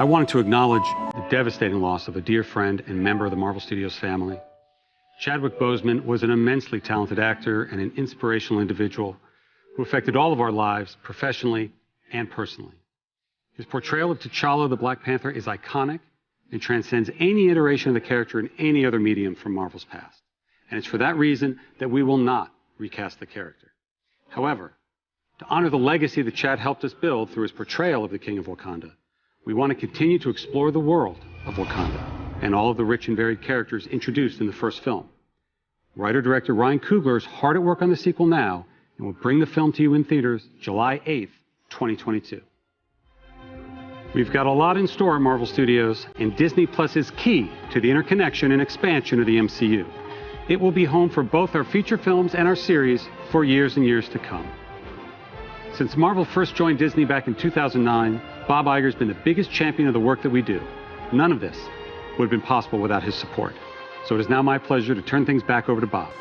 I wanted to acknowledge the devastating loss of a dear friend and member of the Marvel Studios family. Chadwick Boseman was an immensely talented actor and an inspirational individual who affected all of our lives professionally and personally. His portrayal of T'Challa the Black Panther is iconic and transcends any iteration of the character in any other medium from Marvel's past. And it's for that reason that we will not recast the character. However, to honor the legacy that Chad helped us build through his portrayal of the King of Wakanda, we want to continue to explore the world of Wakanda and all of the rich and varied characters introduced in the first film. Writer-director Ryan Coogler is hard at work on the sequel now and will bring the film to you in theaters July 8th, 2022. We've got a lot in store at Marvel Studios, and Disney Plus is key to the interconnection and expansion of the MCU. It will be home for both our feature films and our series for years and years to come. Since Marvel first joined Disney back in 2009, Bob Iger's been the biggest champion of the work that we do. None of this would have been possible without his support. So it is now my pleasure to turn things back over to Bob.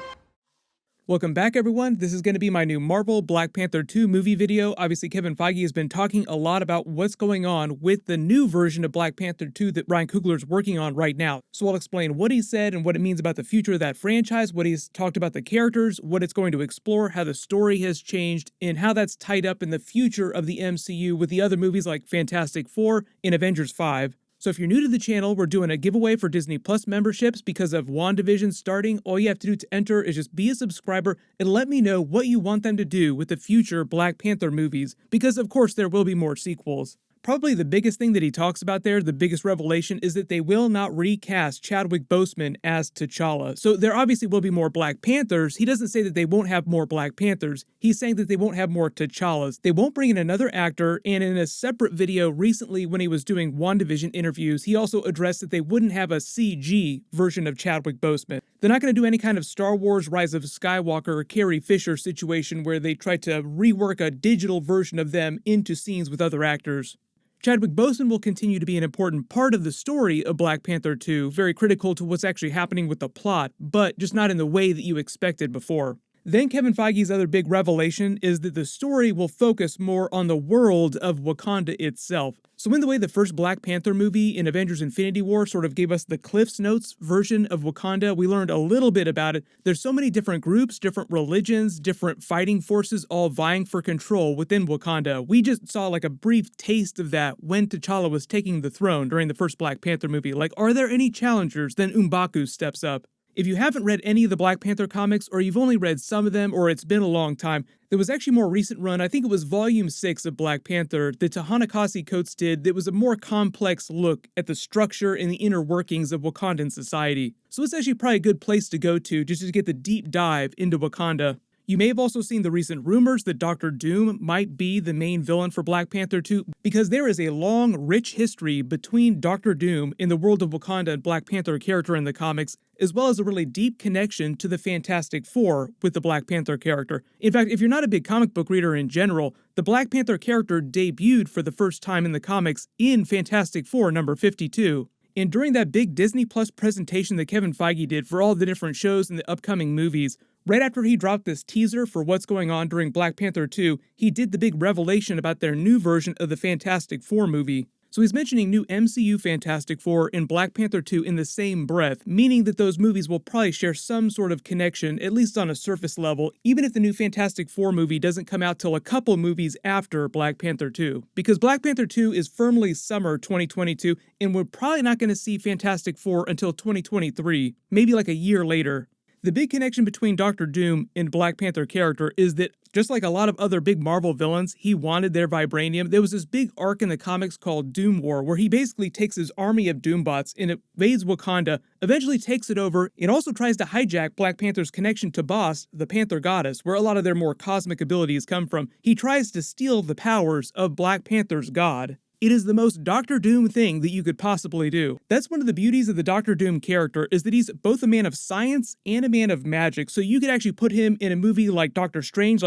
Welcome back, everyone. This is going to be my new Marvel Black Panther 2 movie video. Obviously, Kevin Feige has been talking a lot about what's going on with the new version of Black Panther 2 that Ryan Coogler is working on right now. So I'll explain what he said and what it means about the future of that franchise, what he's talked about the characters, what it's going to explore, how the story has changed, and how that's tied up in the future of the MCU with the other movies like Fantastic Four and Avengers 5. So if you're new to the channel, we're doing a giveaway for Disney Plus memberships because of WandaVision starting. All you have to do to enter is just be a subscriber and let me know what you want them to do with the future Black Panther movies, because of course there will be more sequels. Probably the biggest thing that he talks about there, the biggest revelation, is that they will not recast Chadwick Boseman as T'Challa. So there obviously will be more Black Panthers. He doesn't say that they won't have more Black Panthers. He's saying that they won't have more T'Challas. They won't bring in another actor, and in a separate video recently when he was doing WandaVision interviews, he also addressed that they wouldn't have a CG version of Chadwick Boseman. They're not going to do any kind of Star Wars Rise of Skywalker or Carrie Fisher situation where they try to rework a digital version of them into scenes with other actors. Chadwick Boseman will continue to be an important part of the story of Black Panther 2, very critical to what's actually happening with the plot, but just not in the way that you expected before. Then Kevin Feige's other big revelation is that the story will focus more on the world of Wakanda itself. So in the way the first Black Panther movie in Avengers Infinity War sort of gave us the Cliff's Notes version of Wakanda, we learned a little bit about it. There's so many different groups, different religions, different fighting forces all vying for control within Wakanda. We just saw like a brief taste of that when T'Challa was taking the throne during the first Black Panther movie. Like, are there any challengers? Then M'Baku steps up. If you haven't read any of the Black Panther comics, or you've only read some of them, or it's been a long time, there was actually a more recent run, I think it was Volume 6 of Black Panther, that Ta-Nehisi Coates did that was a more complex look at the structure and the inner workings of Wakandan society. So it's actually probably a good place to go to just to get the deep dive into Wakanda. You may have also seen the recent rumors that Doctor Doom might be the main villain for Black Panther 2, because there is a long, rich history between Doctor Doom in the world of Wakanda and Black Panther character in the comics, as well as a really deep connection to the Fantastic Four with the Black Panther character. In fact, if you're not a big comic book reader in general, the Black Panther character debuted for the first time in the comics in Fantastic Four number 52. And during that big Disney Plus presentation that Kevin Feige did for all the different shows and the upcoming movies, right after he dropped this teaser for what's going on during Black Panther 2, he did the big revelation about their new version of the Fantastic Four movie. So he's mentioning new MCU Fantastic Four and Black Panther 2 in the same breath, meaning that those movies will probably share some sort of connection, at least on a surface level, even if the new Fantastic Four movie doesn't come out till a couple movies after Black Panther 2. Because Black Panther 2 is firmly summer 2022, and we're probably not going to see Fantastic Four until 2023, maybe like a year later. The big connection between Doctor Doom and Black Panther character is that, just like a lot of other big Marvel villains, he wanted their vibranium. There was this big arc in the comics called Doom War, where he basically takes his army of Doombots and invades Wakanda, eventually takes it over, and also tries to hijack Black Panther's connection to Bast, the Panther goddess, where a lot of their more cosmic abilities come from. He tries to steal the powers of Black Panther's god. It is the most Doctor Doom thing that you could possibly do. That's one of the beauties of the Doctor Doom character, is that he's both a man of science and a man of magic. So you could actually put him in a movie like Doctor Strange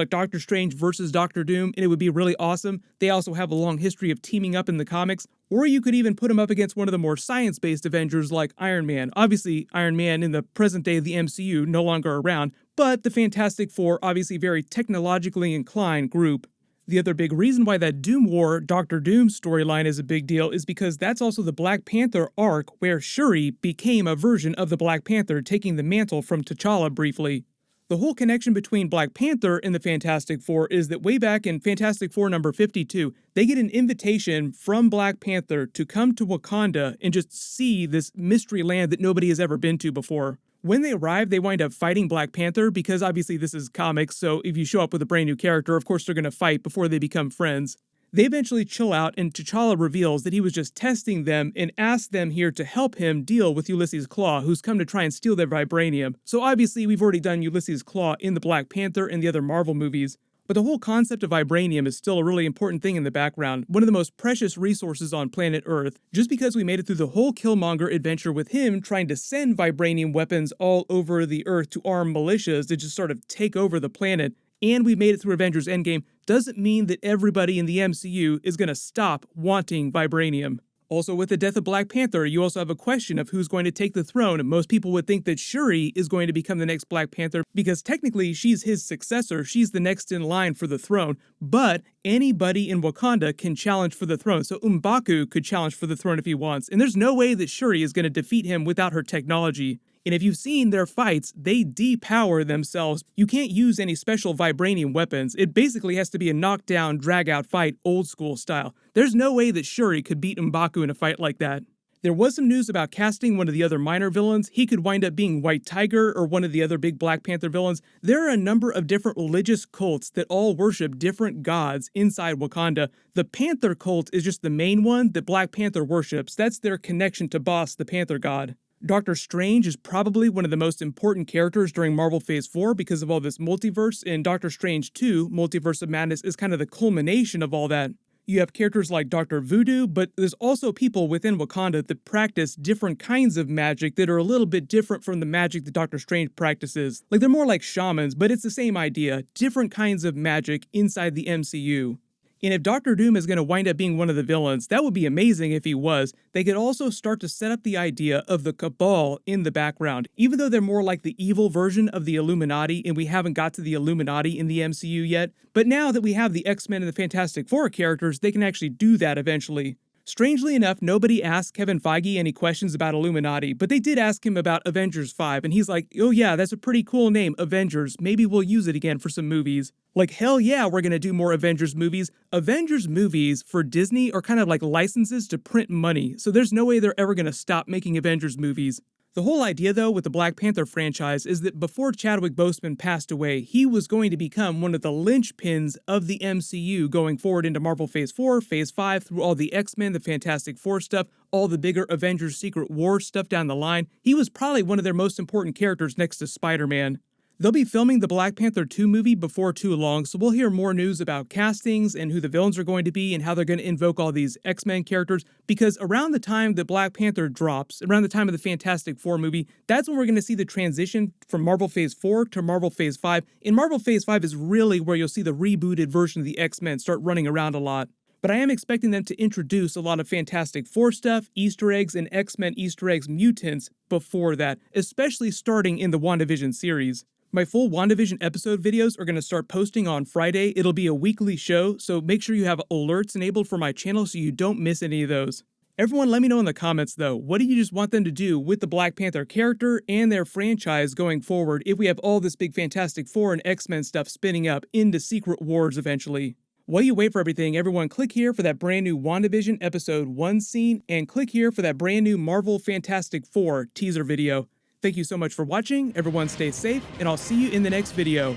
versus Doctor Doom, and it would be really awesome. They also have a long history of teaming up in the comics. Or you could even put him up against one of the more science-based Avengers like Iron Man. Obviously, Iron Man in the present day of the MCU, no longer around, but the Fantastic Four, obviously very technologically inclined group. The other big reason why that Doom War Doctor Doom storyline is a big deal is because that's also the Black Panther arc where Shuri became a version of the Black Panther, taking the mantle from T'Challa briefly. The whole connection between Black Panther and the Fantastic Four is that way back in Fantastic Four number 52, they get an invitation from Black Panther to come to Wakanda and just see this mystery land that nobody has ever been to before. When they arrive, they wind up fighting Black Panther because obviously this is comics, so if you show up with a brand new character, of course they're going to fight before they become friends. They eventually chill out, and T'Challa reveals that he was just testing them and asked them here to help him deal with Ulysses Klaue, who's come to try and steal their vibranium. So obviously we've already done Ulysses Klaue in the Black Panther and the other Marvel movies. But the whole concept of vibranium is still a really important thing in the background, one of the most precious resources on planet Earth. Just because we made it through the whole Killmonger adventure with him trying to send vibranium weapons all over the Earth to arm militias to just sort of take over the planet, and we made it through Avengers Endgame, doesn't mean that everybody in the MCU is going to stop wanting vibranium. Also, with the death of Black Panther, you also have a question of who's going to take the throne. Most people would think that Shuri is going to become the next Black Panther because technically she's his successor. She's the next in line for the throne, but anybody in Wakanda can challenge for the throne. So M'Baku could challenge for the throne if he wants, and there's no way that Shuri is going to defeat him without her technology. And if you've seen their fights, they depower themselves. You can't use any special vibranium weapons. It basically has to be a knockdown, drag-out fight, old school style. There's no way that Shuri could beat M'Baku in a fight like that. There was some news about casting one of the other minor villains. He could wind up being White Tiger or one of the other big Black Panther villains. There are a number of different religious cults that all worship different gods inside Wakanda. The Panther cult is just the main one that Black Panther worships. That's their connection to Boss, the Panther god. Doctor Strange is probably one of the most important characters during Marvel Phase 4 because of all this multiverse, and Doctor Strange 2, Multiverse of Madness, is kind of the culmination of all that. You have characters like Dr. Voodoo, but there's also people within Wakanda that practice different kinds of magic that are a little bit different from the magic that Doctor Strange practices. Like, they're more like shamans, but it's the same idea, different kinds of magic inside the MCU. And if Doctor Doom is going to wind up being one of the villains, that would be amazing if he was. They could also start to set up the idea of the Cabal in the background. Even though they're more like the evil version of the Illuminati, and we haven't got to the Illuminati in the MCU yet, but now that we have the X-Men and the Fantastic Four characters, they can actually do that eventually. Strangely enough, nobody asked Kevin Feige any questions about Illuminati, but they did ask him about Avengers 5, and he's like, oh yeah, that's a pretty cool name, Avengers. Maybe we'll use it again for some movies. Like, hell yeah, we're gonna do more Avengers movies. Avengers movies for Disney are kind of like licenses to print money, so there's no way they're ever gonna stop making Avengers movies. The whole idea, though, with the Black Panther franchise is that before Chadwick Boseman passed away, he was going to become one of the linchpins of the MCU going forward into Marvel Phase 4, Phase 5, through all the X-Men, the Fantastic Four stuff, all the bigger Avengers Secret War stuff down the line. He was probably one of their most important characters next to Spider-Man. They'll be filming the Black Panther 2 movie before too long, so we'll hear more news about castings and who the villains are going to be and how they're going to invoke all these X-Men characters, because around the time that Black Panther drops, around the time of the Fantastic Four movie, that's when we're going to see the transition from Marvel Phase 4 to Marvel Phase 5. And Marvel Phase 5 is really where you'll see the rebooted version of the X-Men start running around a lot. But I am expecting them to introduce a lot of Fantastic Four stuff, Easter eggs, and X-Men Easter eggs mutants before that, especially starting in the WandaVision series. My full WandaVision episode videos are going to start posting on Friday. It'll be a weekly show, so make sure you have alerts enabled for my channel so you don't miss any of those. Everyone let me know in the comments though, what do you just want them to do with the Black Panther character and their franchise going forward if we have all this big Fantastic Four and X-Men stuff spinning up into Secret Wars eventually? While you wait for everything, everyone click here for that brand new WandaVision episode 1 scene, and click here for that brand new Marvel Fantastic Four teaser video. Thank you so much for watching, everyone stay safe, and I'll see you in the next video.